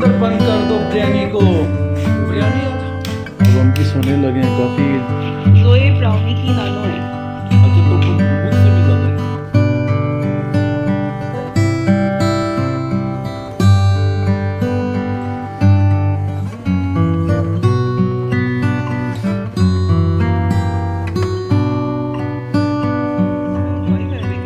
अंदर बंद कर दो बिरयानी को। बिरयानी अब हम भी सोने लगे हैं काफी। जोए ब्राउनी की नानो है। अच्छा तो मुझसे भी ज्यादा है। enjoy कर रहे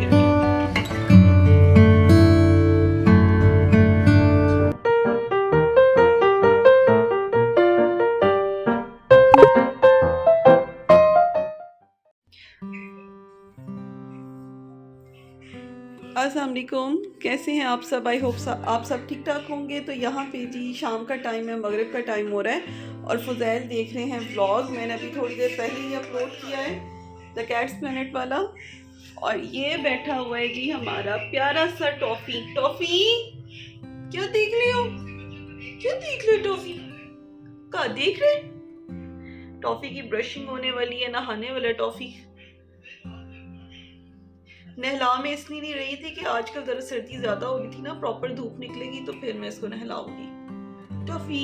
हैं अस्सलाम वालेकुम, कैसे हैं आप सब? आई होप आप सब ठीक ठाक होंगे। तो यहाँ पे जी शाम का टाइम है, मगरिब का टाइम हो रहा है और फुज़ैल देख रहे हैं व्लॉग। मैंने अभी थोड़ी देर पहले ही अपलोड किया है द कैट्स प्लेनेट वाला। और ये बैठा हुआ है जी हमारा प्यारा सा टॉफ़ी। टॉफ़ी क्या देख रहे हो? क्या देख रहे हो टॉफ़ी? क्या देख रहे? टॉफ़ी की ब्रशिंग होने वाली है, नहाने वाला टॉफ़ी। नहला में इसलिए नहीं रही थी कि आजकल जरा सर्दी ज्यादा हो गई थी ना, प्रॉपर धूप निकलेगी तो फिर मैं इसको नहलाऊंगी। टॉफी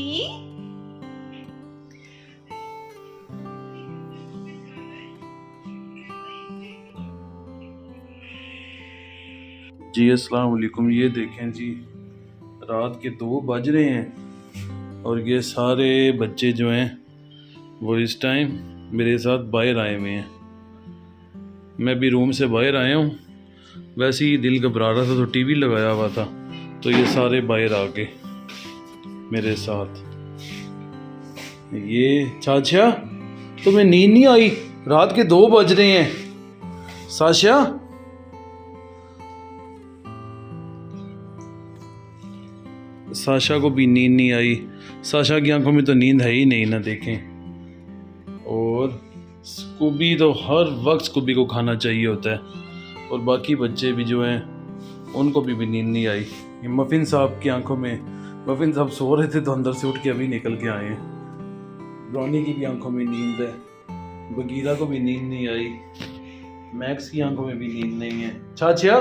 जी अस्सलाम वालेकुम। ये देखें जी, रात के 2 बज रहे हैं और ये सारे बच्चे जो हैं वो इस टाइम मेरे साथ बाहर आए हुए हैं। मैं भी रूम से बाहर आया हूँ, वैसे ही दिल घबरा रहा था तो टीवी लगाया हुआ था, तो ये सारे बाहर आ गए मेरे साथ। ये चाचा तुम्हें नींद नहीं आई? रात के 2 बज रहे हैं। साशा साशा को भी नींद नहीं आई। साशा की आंखों में तो नींद है ही नहीं ना, देखें। और स्कूबी तो हर वक्त स्कूबी को खाना चाहिए होता है, और बाकी बच्चे भी जो हैं उनको भी नींद नहीं आई। ये मफिन साहब की आंखों में, मफिन साहब सो रहे थे तो अंदर से उठ के अभी निकल के आए हैं। रॉनी की भी आंखों में नींद है, बगीरा को भी नींद नहीं आई, मैक्स की आंखों में भी नींद नहीं है, चाचा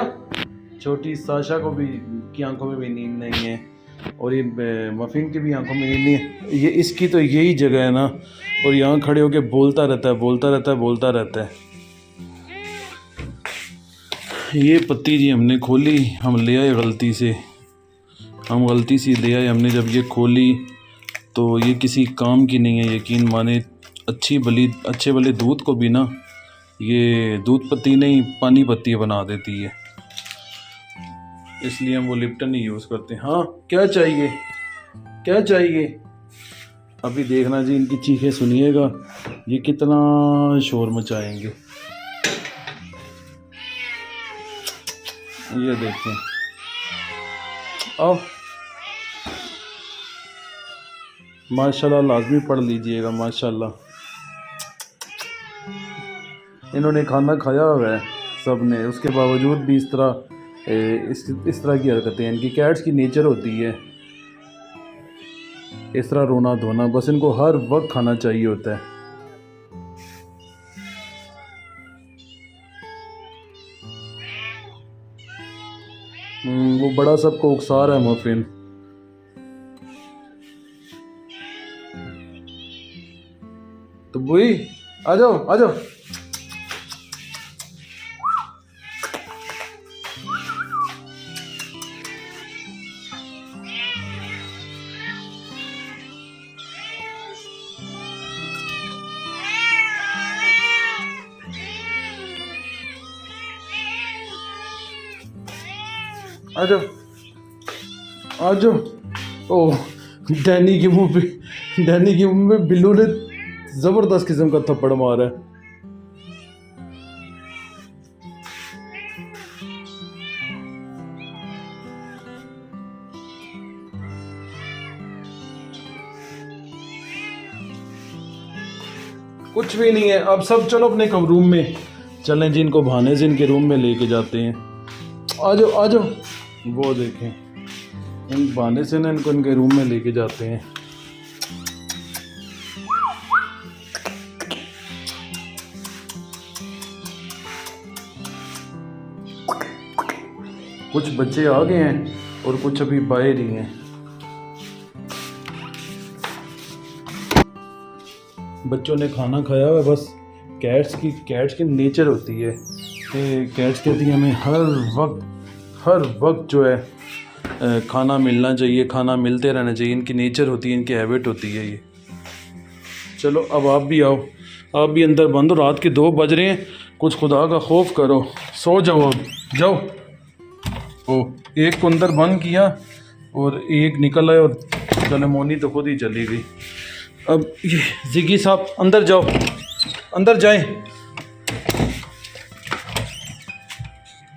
छोटी साशा को भी की आंखों में भी नींद नहीं है, और ये मफिन की भी आंखों में नींद नहीं है। ये इसकी तो यही जगह है ना, और यहाँ खड़े होके बोलता रहता है, बोलता रहता है, बोलता रहता है। ये पत्ती जी हमने खोली, हम ले आए गलती से, हम गलती से ले आए हमने। जब ये खोली तो ये किसी काम की नहीं है, यकीन माने। अच्छे भले दूध को भी ना ये दूध पत्ती नहीं पानी पत्ती बना देती है, इसलिए हम वो लिप्टन ही यूज़ करते हैं। हाँ क्या चाहिए, क्या चाहिए? अभी देखना जी, इनकी चीखें सुनिएगा, ये कितना शोर मचाएंगे। ये देखें, अब माशाल्लाह लाजमी पढ़ लीजिएगा माशाल्लाह। इन्होंने खाना खाया हुआ है सब ने, उसके बावजूद भी इस तरह की हरकतें इनकी। कैट्स की नेचर होती है इस तरह रोना धोना, बस इनको हर वक्त खाना चाहिए होता है। वो बड़ा सबको उकसा रहा है मफिन। तो बुई आ जाओ, आ जाओ। आ जाओ, आ जाओ। ओह, डैनी के मुंह में बिल्लू ने जबरदस्त किस्म का थप्पड़ मारा है। कुछ भी नहीं है, अब सब चलो अपने रूम में चलें जी, इनको बहाने से इनके रूम में लेके जाते हैं। आ जाओ, आ जाओ। वो देखें, इन बहाने से ना इनको इनके रूम में लेके जाते हैं। कुछ बच्चे आ गए हैं और कुछ अभी बाहर ही हैं। बच्चों ने खाना खाया हुआ है, बस कैट्स की नेचर होती है कि कैट्स कहती है हमें हर वक्त जो है खाना मिलना चाहिए, खाना मिलते रहना चाहिए। इनकी नेचर होती है, इनकी हैबिट होती है ये। चलो अब आप भी आओ, आप भी अंदर बंद हो, रात के 2 बज रहे हैं, कुछ खुदा का खौफ करो, सो जाओ अब, जाओ। ओ एक को अंदर बंद किया और एक निकल आए और सलेमोनी तो खुद ही चली गई। अब ये जिगी साहब अंदर जाओ, अंदर जाएं,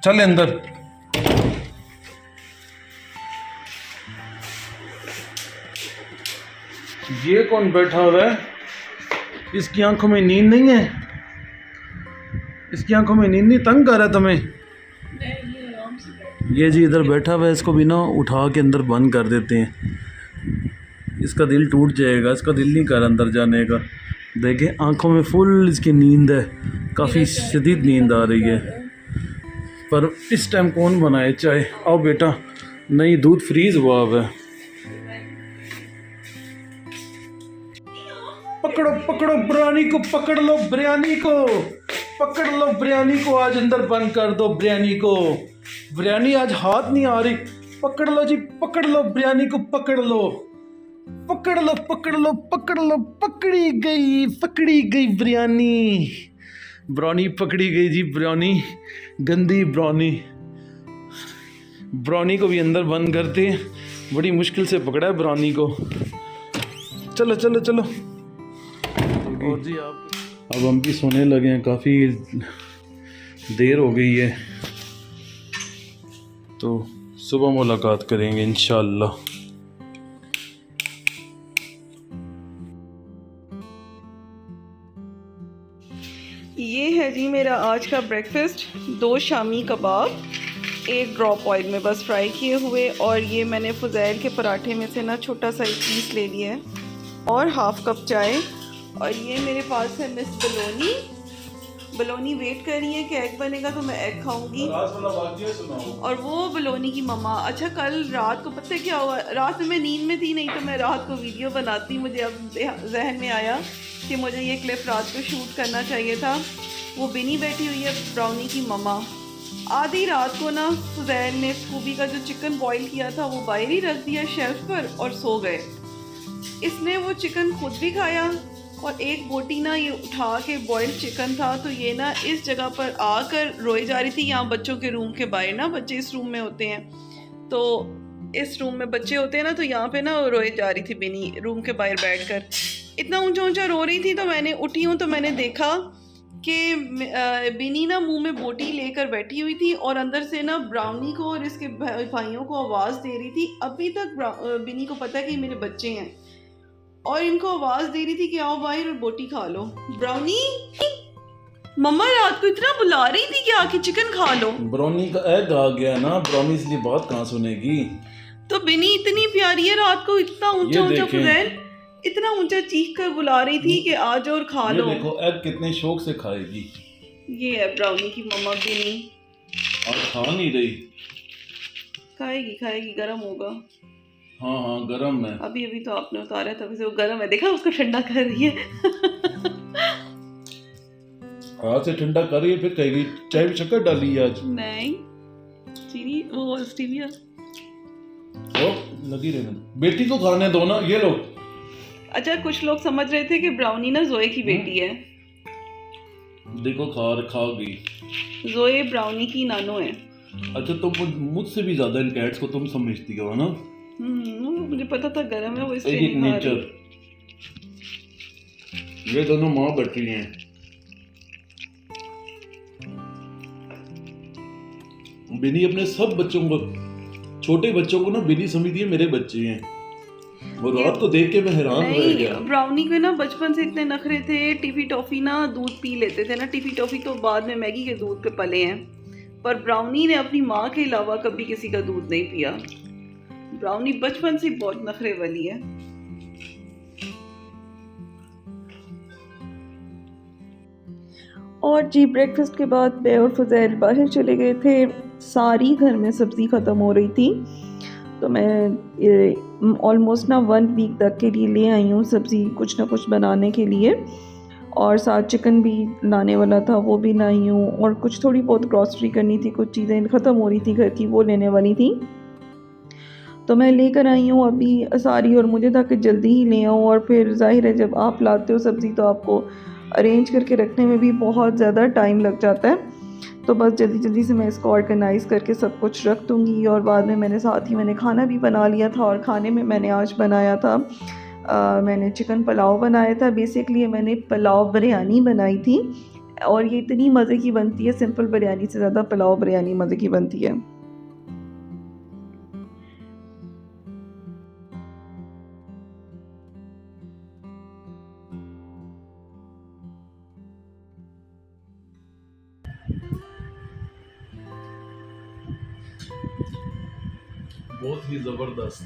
चले अंदर। ये कौन बैठा हुआ है? इसकी आंखों में नींद नहीं है? इसकी आंखों में नींद नहीं तंग कर रहा है तुम्हें? ये जी इधर बैठा हुआ है, इसको भी ना उठा के अंदर बंद कर देते हैं, इसका दिल टूट जाएगा, इसका दिल नहीं कर अंदर जाने का। देखें आंखों में फुल इसकी नींद है, काफ़ी शदीद नींद आ रही है। पर इस टाइम कौन बनाए चाय? आओ बेटा, नहीं दूध फ्रीज हुआ हुआ है। पकड़ो पकड़ो बिरयानी को, पकड़ लो बिरयानी को, पकड़ लो बिरयानी को, आज अंदर बंद कर दो बिरयानी को। बिरयानी आज हाथ नहीं आ रही, पकड़ लो जी, पकड़ लो बिरयानी को, पकड़ लो, पकड़ लो, पकड़ लो, पकड़ लो, पकड़ी गई बिरयानी। ब्राउनी पकड़ी गई जी, ब्राउनी, गंदी ब्राउनी। ब्राउनी को भी अंदर बंद करते हैं, बड़ी मुश्किल से पकड़ा है ब्राउनी को। चलो चलो चलो। और जी आप अब हम भी सोने लगे हैं, काफ़ी देर हो गई है, तो सुबह मुलाकात करेंगे इंशाअल्लाह। ये है जी मेरा आज का breakfast, 2 shami kebab, 1 drop oil में बस फ्राई किए हुए, और ये मैंने फुज़ैल के पराठे में से ना छोटा सा एक पीस ले लिया है, और हाफ़ कप चाय। और ये मेरे पास है मिस बलोनी वेट कर रही है कि एग बनेगा तो मैं एग खाऊंगी, और वो बलोनी की मम्मा। अच्छा कल रात को पता है क्या हुआ? रात में मैं नींद में थी, नहीं तो मैं रात को वीडियो बनाती, मुझे अब जहन में आया कि मुझे ये क्लिप रात को शूट करना चाहिए था। वो बिनी बैठी हुई है ब्राउनी की मम्मा, आधी रात को ना फुज़ैल ने स्कूबी का जो चिकन बॉईल किया था वो बाहर ही रख दिया शेल्फ पर और सो गए। इसने वो चिकन खुद भी खाया, और एक बोटी ना ये उठा के बॉइल्ड चिकन था, तो ये ना इस जगह पर आकर रोई जा रही थी। यहाँ बच्चों के रूम के बाहर ना, बच्चे इस रूम में होते हैं, तो इस रूम में बच्चे होते हैं ना, तो यहाँ पे ना रोई जा रही थी बिनी रूम के बाहर बैठकर, इतना ऊंचा ऊंचा रो रही थी। तो मैंने उठी हूँ तो मैंने देखा कि बिनी ना मुंह में बोटी लेकर बैठी हुई थी, और अंदर से ना ब्राउनी को और इसके भाइयों को आवाज़ दे रही थी। अभी तक बिनी को पता है कि मेरे बच्चे हैं, और इनको आवाज़ दे रही थी कि आओ बाहर और बोटी खा लो। ब्राउनी मम्मा रात को इतना बुला रही थी कि आके चिकन खा लो। ब्राउनी का एग आ गया ना, ब्राउनी इसलिए बात कहाँ सुनेगी। तो बिनी इतनी प्यारी है, रात को इतना ऊंचा ऊंचा फुज़ैल इतना ऊंचा चीख कर बुला रही थी कि आ जाओ और खा लो। देखो एग कितने शौक से खाएगी। ये है ब्राउनी की मम्मा बिनी, और खा नहीं रही। खाएगी खाएगी, गर्म होगा। हाँ हाँ गरम है, अभी अभी तो आपने उतारा था, वैसे वो गर्म है, देखा उसको ठंडा कर रही है। हाथ से ठंडा कर रही है, फिर कहेगी चाय में शक्कर डाली है आज। नहीं चीनी, वो स्टीविया। ओ लगी रहने, बेटी को खाने दो ना, ये लो। अच्छा कुछ लोग समझ रहे थे कि ब्राउनी ना जोए की बेटी है। देखो खा गई। जोए ब्राउनी की नानो है। अच्छा तुम मुझसे भी ज्यादा इन कैट्स को तुम समझती हो ना। मुझे पता था गरम है वो, इसलिए एक नेचर। ये दोनों माँ बैठी हैं। बिनी अपने सब बच्चों को, छोटे बच्चों को ना बिनी समझती है मेरे बच्चे हैं, और रात को देख के मैं हैरान रह गया। ब्राउनी के ना बचपन से इतने नखरे थे, टिफी टॉफी ना दूध पी लेते थे ना, टिफी टॉफी तो बाद में मैगी के दूध पे पले हैं, पर ब्राउनी ने अपनी माँ के अलावा कभी किसी का दूध नहीं पिया। ब्राउनी बचपन से बहुत नखरे वाली है। और जी ब्रेकफास्ट के बाद मैं और फुज़ैल बाहर चले गए थे। सारी घर में सब्ज़ी ख़त्म हो रही थी, तो मैं ऑलमोस्ट ना 1 वीक तक के लिए ले आई हूँ सब्ज़ी कुछ ना कुछ बनाने के लिए, और साथ चिकन भी लाने वाला था, वो भी लाई हूँ, और कुछ थोड़ी बहुत ग्रॉसरी करनी थी, कुछ चीज़ें ख़त्म हो रही थी घर की, वो लेने वाली थी। तो मैं लेकर आई हूँ अभी सारी, और मुझे था कि जल्दी ही ले आऊँ, और फिर ज़ाहिर है जब आप लाते हो सब्ज़ी तो आपको अरेंज करके रखने में भी बहुत ज़्यादा टाइम लग जाता है। तो बस जल्दी-जल्दी से मैं इसको ऑर्गेनाइज़ करके सब कुछ रख दूँगी, और बाद में मैंने खाना भी बना लिया था, और खाने में मैंने आज बनाया था मैंने चिकन पुलाव बनाया था। बेसिकली मैंने पुलाव बिरयानी बनाई थी, और ये इतनी मज़े की बनती है, सिंपल बिरयानी से ज़्यादा पुलाव बिरयानी मज़े की बनती है। बहुत ही ज़बरदस्त,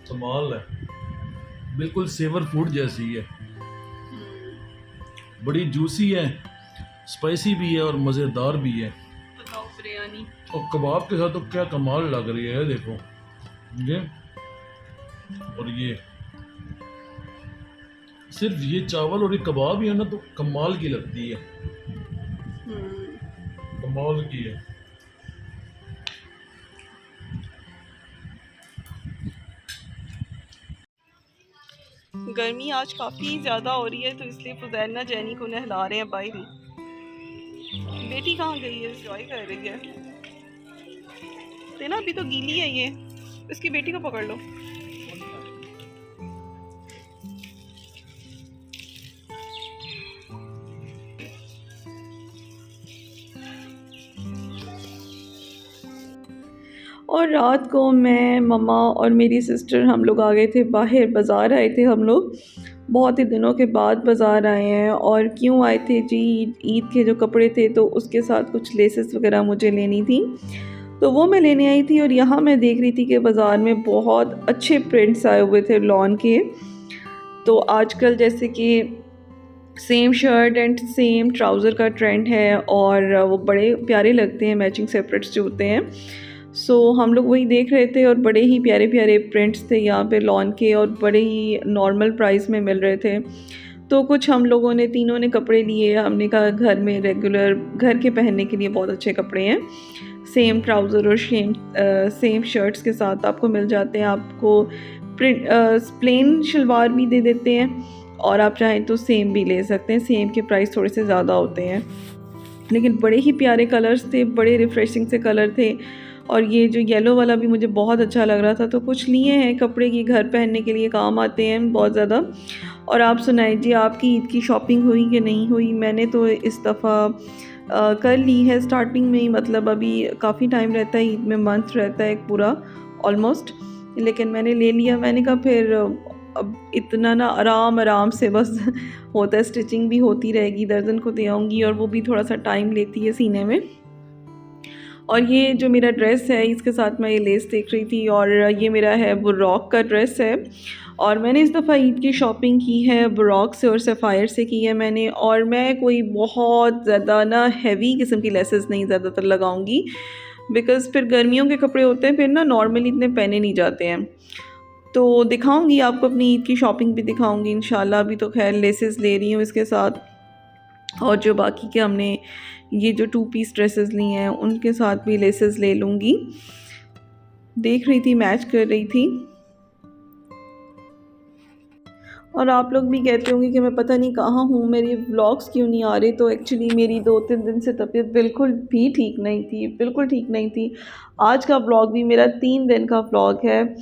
कमाल है, बिल्कुल सेवर फूड जैसी है, बड़ी जूसी है, स्पाइसी भी है और मज़ेदार भी है। पुलाव बिरयानी और कबाब के साथ तो क्या कमाल लग रही है, देखो ये, और ये सिर्फ ये चावल और ये कबाब ही है ना तो कमाल की लगती है, कमाल की है। गर्मी आज काफ़ी ज़्यादा हो रही है, तो इसलिए फुज़ैल ना जैनी को नहला रहे हैं बाहर ही। बेटी कहाँ गई है? एंजॉय कर रही है। तो ना अभी तो गीली है ये, इसकी बेटी को पकड़ लो। और रात को मैं, मम्मा और मेरी सिस्टर हम लोग आ गए थे बाहर, बाज़ार आए थे हम लोग। बहुत ही दिनों के बाद बाज़ार आए हैं। और क्यों आए थे जी? ईद के जो कपड़े थे तो उसके साथ कुछ लेसेस वगैरह मुझे लेनी थी, तो वो मैं लेने आई थी। और यहाँ मैं देख रही थी कि बाज़ार में बहुत अच्छे प्रिंट्स आए हुए थे लॉन के। तो आजकल जैसे कि same shirt and same trouser का ट्रेंड है, और वो बड़े प्यारे लगते हैं, मैचिंग सेपरेट्स जो होते हैं। सो हम लोग वही देख रहे थे, और बड़े ही प्यारे प्यारे प्रिंट्स थे यहाँ पे लॉन के, और बड़े ही नॉर्मल प्राइस में मिल रहे थे। तो कुछ हम लोगों ने, तीनों ने कपड़े लिए। हमने कहा घर में रेगुलर घर के पहनने के लिए बहुत अच्छे कपड़े हैं, सेम ट्राउज़र और सेम शर्ट्स के साथ आपको मिल जाते हैं। आपको प्लेन शलवार भी दे देते हैं, और आप चाहें तो सेम भी ले सकते हैं। सेम के प्राइस थोड़े से ज़्यादा होते हैं, लेकिन बड़े ही प्यारे कलर्स थे, बड़े रिफ़्रेशिंग से कलर थे। और ये जो येलो वाला भी मुझे बहुत अच्छा लग रहा था, तो कुछ लिए हैं कपड़े की, घर पहनने के लिए काम आते हैं बहुत ज़्यादा। और आप सुनाइए जी, आपकी ईद की शॉपिंग हुई कि नहीं हुई? मैंने तो इस दफ़ा कर ली है स्टार्टिंग में ही, मतलब अभी काफ़ी टाइम रहता है, ईद में मंथ रहता है एक पूरा ऑलमोस्ट, लेकिन मैंने ले लिया। मैंने कहा फिर अब इतना ना आराम से बस होता है, स्टिचिंग भी होती रहेगी, दर्जन को दे आऊँगी, और वो भी थोड़ा सा टाइम लेती है सीने में। और ये जो मेरा ड्रेस है, इसके साथ मैं ये लेस देख रही थी, और ये मेरा है बुरॉक का ड्रेस है। और मैंने इस दफ़ा ईद की शॉपिंग की है बुरॉक से और सफ़ायर से की है मैंने। और मैं कोई बहुत ज़्यादा ना हैवी किस्म की लेसेस नहीं ज़्यादातर लगाऊंगी, बिकॉज़ फिर गर्मियों के कपड़े होते हैं, फिर ना नॉर्मली इतने पहने नहीं जाते हैं। तो दिखाऊंगी आपको, अपनी ईद की शॉपिंग भी दिखाऊंगी इंशाल्लाह। अभी तो खैर लेसेस ले रही हूँ इसके साथ, और जो बाकी के हमने ये जो 2 पीस ड्रेसेस ली हैं उनके साथ भी लेसेस ले लूँगी। देख रही थी, मैच कर रही थी। और आप लोग भी कहते होंगे कि मैं पता नहीं कहाँ हूँ, मेरी व्लॉग्स क्यों नहीं आ रहे। तो एक्चुअली मेरी 2-3 दिन से तबीयत बिल्कुल भी ठीक नहीं थी, बिल्कुल ठीक नहीं थी। आज का व्लॉग भी मेरा 3 दिन का व्लॉग है।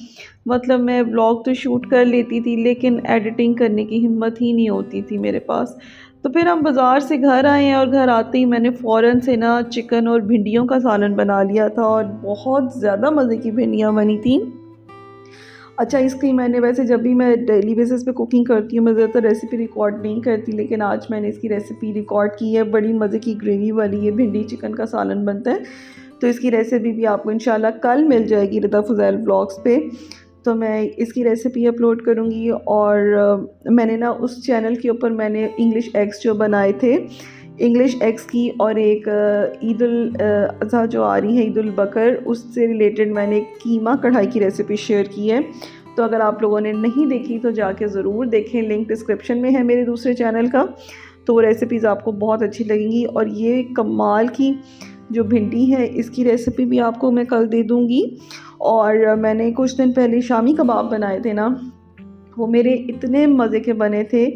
मतलब मैं व्लॉग तो शूट कर लेती थी, लेकिन एडिटिंग करने की हिम्मत ही नहीं होती थी मेरे पास। तो फिर हम बाज़ार से घर आए हैं, और घर आते ही मैंने फ़ौरन से ना चिकन और भिंडियों का सालन बना लिया था, और बहुत ज़्यादा मज़े की भिंडियाँ बनी थी। अच्छा, इसकी मैंने, वैसे जब भी मैं डेली बेसिस पे कुकिंग करती हूँ मैं ज़्यादातर रेसिपी रिकॉर्ड नहीं करती, लेकिन आज मैंने इसकी रेसिपी रिकॉर्ड की है। बड़ी मज़े की ग्रेवी वाली ये भिंडी चिकन का सालन बनता है, तो इसकी रेसिपी भी आपको इंशाल्लाह कल मिल जाएगी रिदा फ़ुज़ैल व्लॉग्स पे। तो मैं इसकी रेसिपी अपलोड करूँगी। और मैंने ना उस चैनल के ऊपर मैंने इंग्लिश एग्स जो बनाए थे, इंग्लिश एग्स की, और एक ईद उल अज़हा जो आ रही है, ईद उल बकर, उससे रिलेटेड मैंने कीमा कढ़ाई की रेसिपी शेयर की है। तो अगर आप लोगों ने नहीं देखी तो जाके ज़रूर देखें, लिंक डिस्क्रिप्शन में है मेरे दूसरे चैनल का। तो वो रेसिपीज़ आपको बहुत अच्छी लगेंगी। और ये कमाल की जो भिंडी है, इसकी रेसिपी भी आपको मैं कल दे दूँगी। और मैंने कुछ दिन पहले शामी कबाब बनाए थे ना, वो मेरे इतने मज़े के बने थे,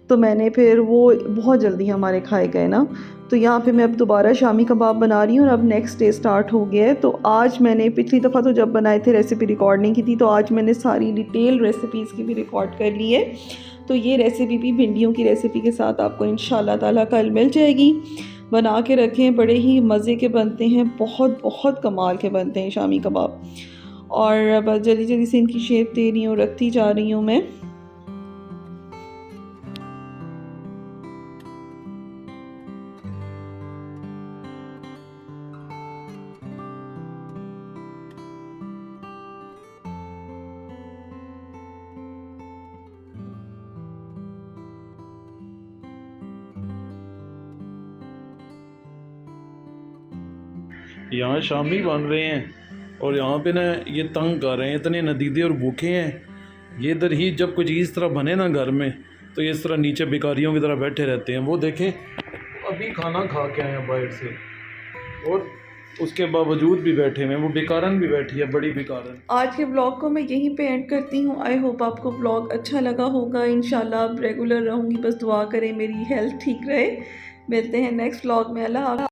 तो मैंने फिर वो बहुत जल्दी हमारे खाए गए ना, तो यहाँ पे मैं अब दोबारा शामी कबाब बना रही हूँ और अब नेक्स्ट डे स्टार्ट हो गया है। तो आज मैंने पिछली दफ़ा तो जब बनाए थे रेसिपी रिकॉर्ड नहीं की थी, तो आज मैंने सारी डिटेल रेसिपीज़ की भी रिकॉर्ड कर ली है। तो ये रेसिपी भी भिंडियों की रेसिपी के साथ आपको इंशाल्लाह ताला कल मिल जाएगी। बना के रखें, बड़े ही मज़े के बनते हैं, बहुत बहुत कमाल के बनते हैं शामी कबाब। और बस जल्दी जल्दी से इनकी शेप दे रही हूँ, रखती जा रही हूँ मैं। यहाँ शामी बन रहे हैं और यहाँ पे ना ये तंग कर रहे हैं, इतने नदीदे और भूखे हैं। ये इधर ही जब कुछ इस तरह बने ना घर में, तो ये इस तरह नीचे भिखारियों की तरह बैठे रहते हैं। वो देखें अभी खाना खा के आए हैं बाहर से, और उसके बावजूद भी बैठे हुए हैं। वो बेकारन भी बैठी है, बड़ी बेकारन। आज के ब्लॉग को मैं यहीं पे एंड करती हूँ। आई होप आपको ब्लॉग अच्छा लगा होगा। इंशाल्लाह अब रेगुलर रहूँगी, बस दुआ करें मेरी हेल्थ ठीक रहे। मिलते हैं नेक्स्ट ब्लॉग में। अल्लाह हाफ़िज़।